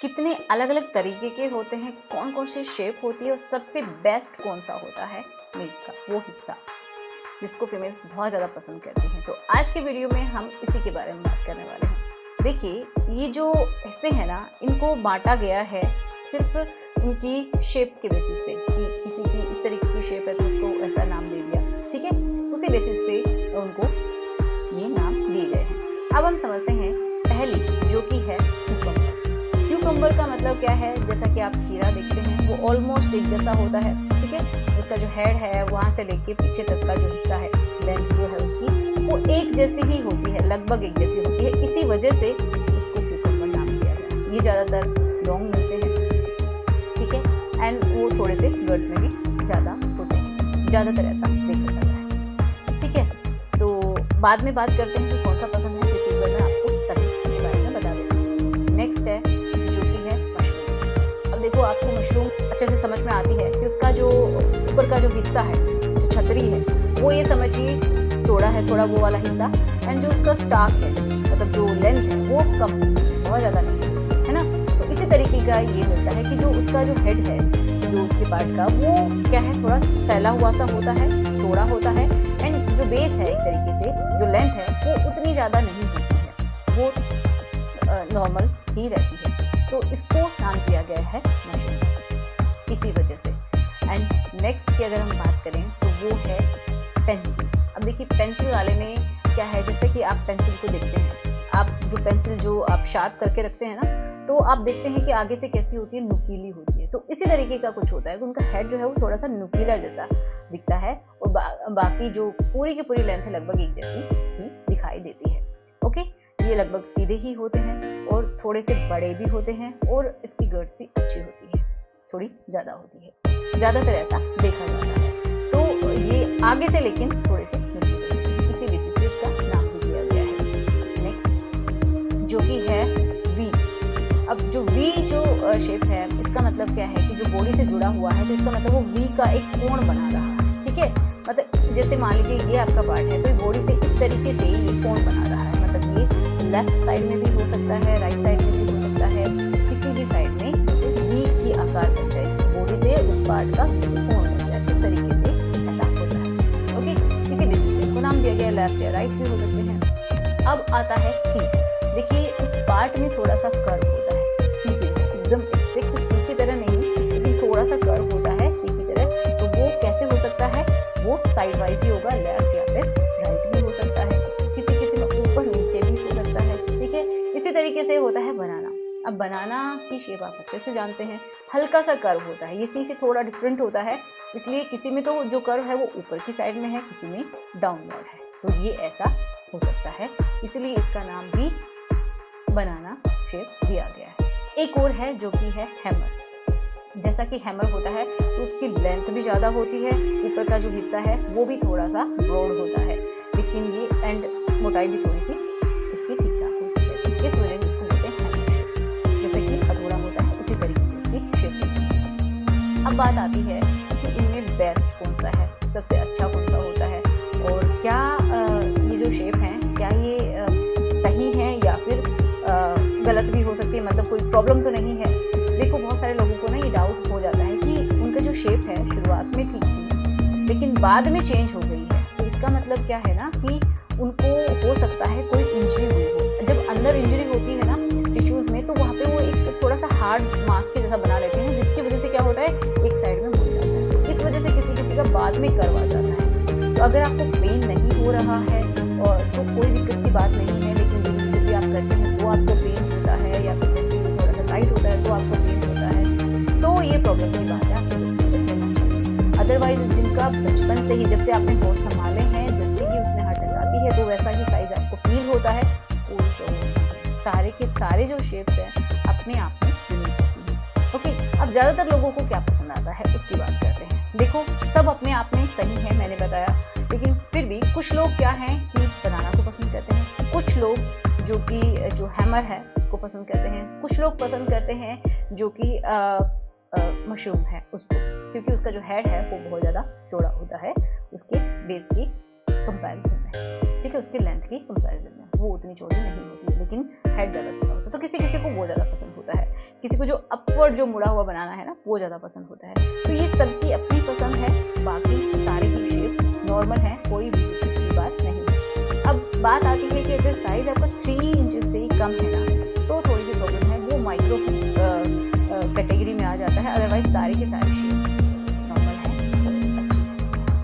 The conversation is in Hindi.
कितने अलग अलग तरीके के होते हैं, कौन कौन से शेप होती है और सबसे बेस्ट कौन सा होता है नेल्स का वो हिस्सा जिसको फीमेल्स बहुत ज़्यादा पसंद करती हैं। तो आज के वीडियो में हम इसी के बारे में बात करने वाले हैं। देखिए, ये जो हिस्से हैं ना, इनको बांटा गया है सिर्फ उनकी शेप के बेसिस पे कि किसी की इस तरीके की शेप है तो उसको ऐसा नाम दे दिया, ठीक है। उसी बेसिस पे उनको ये नाम दिए गए हैं। अब हम समझते हैं पहली, जो कि है क्यूकम्बर। क्यूकम्बर का मतलब क्या है? जैसा कि आप खीरा देखते हैं वो ऑलमोस्ट एक जैसा होता है, ठीक है। उसका जो हेड है वहां से लेके पीछे तक का जो हिस्सा है, लेंथ जो है उसकी, वो एक जैसी ही होती है, लगभग एक जैसी होती है। इसी वजह से इसको क्यूकम्बर नाम दिया गया। ये ज्यादातर लॉन्ग मिलते हैं, ठीक है, एंड वो थोड़े से गर्द में भी ज्यादा होते हैं, ज्यादातर ऐसा देखा जाता है, ठीक है। तो बाद में बात करते हैं कि कौन सा पसंद है, क्योंकि मैं आपको सभी के बारे में बता देती हूँ। नेक्स्ट है जो कि है मशरूम। अब देखो, आपको मशरूम अच्छे से समझ में आती है कि उसका जो ऊपर का जो हिस्सा है, जो छतरी है, वो ये समझिए चौड़ा है थोड़ा, वो वाला हिस्सा, एंड जो उसका स्टाक है, मतलब जो लेंथ है वो कम, बहुत ज्यादा नहीं है ना। तो इसी तरीके का ये मिलता है कि जो उसका जो हेड है, जो उसके पार्ट का, वो क्या है, थोड़ा फैला हुआ सा होता है, चौड़ा होता है, एंड जो बेस है एक तरीके से जो लेंथ है वो उतनी ज्यादा नहीं होती है, वो नॉर्मल ही रहती है। तो इसको नाम दिया गया है मशरूम इसी वजह से। एंड नेक्स्ट की अगर हम बात करें तो वो है पेंसिल। अब देखिए, पेंसिल वाले में क्या है, जैसे कि आप पेंसिल को देखते हैं, आप जो पेंसिल जो आप शार्प करके रखते हैं ना, तो आप देखते हैं कि आगे से कैसी होती है, नुकीली होती है। तो इसी तरीके का कुछ होता है कि उनका हेड जो है वो थोड़ा सा नुकीला जैसा दिखता है, और बाकी जो पूरी की पूरी लेंथ है लगभग एक जैसी ही दिखाई देती है। ओके, ये लगभग सीधे ही होते हैं और थोड़े से बड़े भी होते हैं, और इसकी गर्द भी अच्छी होती है, थोड़ी ज्यादा होती है, ज्यादातर ऐसा देखा जाता है। तो ये आगे से लेकिन थोड़े से नुकीले होते हैं, इसी बेसिस पे इसका नाम भी दिया गया है। नेक्स्ट जो कि है वी। अब जो वी जो शेप है, इसका मतलब क्या है कि जो बॉडी से जुड़ा हुआ है, तो इसका मतलब वो वी का एक कोण बना रहा है, ठीक है। मतलब जैसे मान लीजिए ये आपका पार्ट है, तो ये बॉडी से इस तरीके से ये कोण बना रहा है, मतलब ये लेफ्ट साइड में भी हो सकता है, राइट साइड में भी हो सकता है, किसी भी साइड में जैसे वी की आकार बन जाए, जिस बॉडी से उस पार्ट का कोण बन जाए, इस तरीके से ऐसा होता है। ओके, इसी बेसिस पे नाम दिया गया, लेफ्ट या राइट भी हो सकते हैं। अब आता है सी। देखिए, उस पार्ट में थोड़ा सा कर्व होता है, सी की तरह, एकदम एक्जेक्ट सी की तरह नहीं, लेकिन थोड़ा सा कर्व होता है सी की तरह। तो वो कैसे हो सकता है? वो साइड वाइज ही होगा, लेफ्ट या फिर राइट भी हो सकता है, किसी में ऊपर नीचे भी हो सकता है, ठीक है। इसी तरीके से होता है बनाना। अब बनाना की शेप आप अच्छे से जानते हैं, हल्का सा कर्व होता है, ये सी से थोड़ा डिफरेंट होता है, इसलिए किसी में तो जो कर्व है वो ऊपर की साइड में है, किसी में डाउनवर्ड है, तो ये ऐसा हो सकता है, इसलिए इसका नाम भी बनाना शेप दिया गया है। एक और है जो कि है हैमर। जैसा कि हैमर होता है तो उसकी लेंथ भी ज्यादा होती है, ऊपर का जो हिस्सा है वो भी थोड़ा सा ब्रॉड होता है, लेकिन ये एंड मोटाई भी थोड़ी सी इसकी ठीक ठाक होती है, इस वजह से इसको बोलते हैं हैमर शेप। जैसे कि हथौड़ा होता है, उसी तरीके से इसकी शेप होती है। अब बात आती है कि इनमें बेस्ट कौन सा है, सबसे अच्छा कौन सा होता है, और क्या ये जो शेप है क्या ये सही है या फिर गलत भी हो सकती है, मतलब कोई प्रॉब्लम तो नहीं है। देखो, बहुत सारे लोगों को ना ये डाउट हो जाता है कि उनका जो शेप है शुरुआत में ठीक थी लेकिन बाद में चेंज हो गई है, तो इसका मतलब क्या है ना कि उनको हो सकता है कोई इंजरी हुई हो। जब अंदर इंजरी होती है ना टिश्यूज में, तो वहाँ पे वो एक थोड़ा सा हार्ड मास्क के जैसा बना लेते हैं, जिसकी वजह से क्या होता है, एक साइड में मुड़ जाता है, तो इस वजह से किसी का बाद में करवा जाता है। तो अगर आपको पेन नहीं हो रहा है और तो कोई दिक्कत की बात नहीं है, लेकिन जब भी आप करते हैं तो आपको पेन होता है, या फिर जैसे थोड़ा सा टाइट होता है तो आपको पेन होता है, तो ये प्रॉब्लम की बात है, आपको डॉक्टर से कहना चाहिए। अदरवाइज जिनका बचपन से ही, जब से आपने होश संभाले हैं, जैसे ही उसमें हर्टनेस आती है तो वैसा ही साइज आपको फील होता है, कोई प्रॉब्लम नहीं है। सारे के सारे जो शेप्स हैं अपने आप में यूनिक होती हैं। ओके, अब ज्यादातर लोगों को क्या पसंद आता है उसकी बात करते हैं। देखो, सब अपने आप में सही है, मैंने बताया, लेकिन फिर भी कुछ लोग क्या है कि बनाना को पसंद करते हैं, कुछ लोग जो कि जो हैमर है उसको पसंद करते हैं, कुछ लोग पसंद करते हैं जो कि मशरूम है उसको, क्योंकि उसका जो हेड है वो बहुत ज्यादा चौड़ा होता है उसके बेस की कंपैरिजन में। ठीक है, उसकी लेंथ की कंपैरिजन में वो उतनी चौड़ी नहीं होती है, लेकिन हेड ज़्यादा चौड़ा होता है। तो किसी किसी को वो ज़्यादा पसंद होता है, किसी को जो अपवर्ड जो मुड़ा हुआ बनाना है ना वो ज़्यादा पसंद होता है। तो ये सबकी अपनी पसंद है, बाकी सारे ही शेप्स नॉर्मल हैं, कोई भी की बात नहीं है। अब बात आती है कि अगर साइज आपका 3 इंचेस से कम है ना तो थोड़ी सी प्रॉब्लम है, वो माइक्रो कैटेगरी में आ जाता है। अदरवाइज सारे के सारे